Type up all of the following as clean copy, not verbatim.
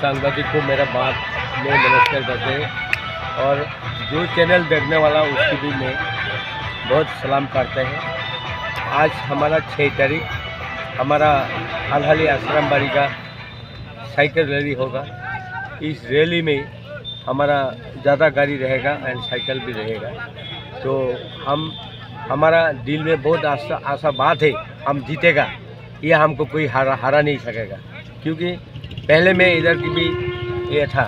सांबादिक को मेरा बात में नमस्कार करते हैं और जो चैनल देखने वाला उसकी भी मैं बहुत सलाम करते हैं। आज हमारा 6 तारीख हमारा हाल आश्रम बाड़ी का साइकिल रैली होगा। इस रैली में हमारा ज़्यादा गाड़ी रहेगा एंड साइकिल भी रहेगा। तो हमारा दिल में बहुत आशा बात है, हम जीतेगा। ये हमको कोई हरा नहीं सकेगा, क्योंकि पहले में इधर की भी ये था,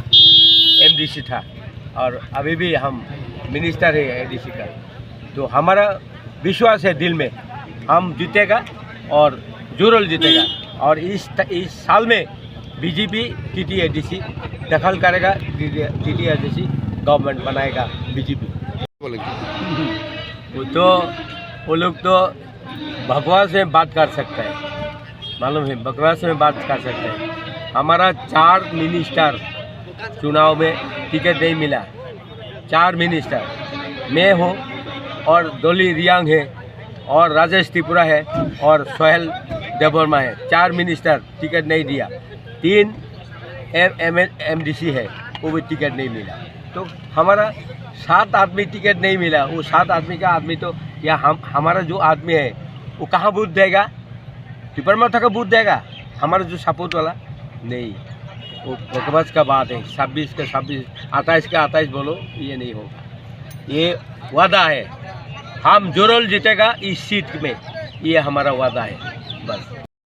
एमडीसी था और अभी भी हम मिनिस्टर है एडीसी का। तो हमारा विश्वास है दिल में, हम जीतेगा और जरूर जीतेगा। और इस साल में बीजेपी टीटीएडीसी दखल करेगा, टीटीएडीसी गवर्नमेंट बनाएगा बीजेपी। वो लोग तो बकवास में बात कर सकते हैं, मालूम है, बकवास में बात कर सकते हैं। हमारा 4 मिनिस्टर चुनाव में टिकट नहीं मिला। 4 मिनिस्टर मैं हूँ और डोली रियांग है और राजेश त्रिपुरा है और सोहेल देववर्मा है। 4 मिनिस्टर टिकट नहीं दिया। 3 एमडीसी है, वो भी टिकट नहीं मिला। तो हमारा 7 आदमी टिकट नहीं मिला। वो 7 आदमी का आदमी तो या हमारा जो आदमी है वो कहाँ वोट देगा? त्रिपुरा का वोट देगा? हमारा जो सपोर्ट वाला नहीं, वो बकवास का बात है। 26 का 26, 28 का 28 बोलो, ये नहीं होगा। ये वादा है, हम जरूर जीतेगा इस सीट में, ये हमारा वादा है बस।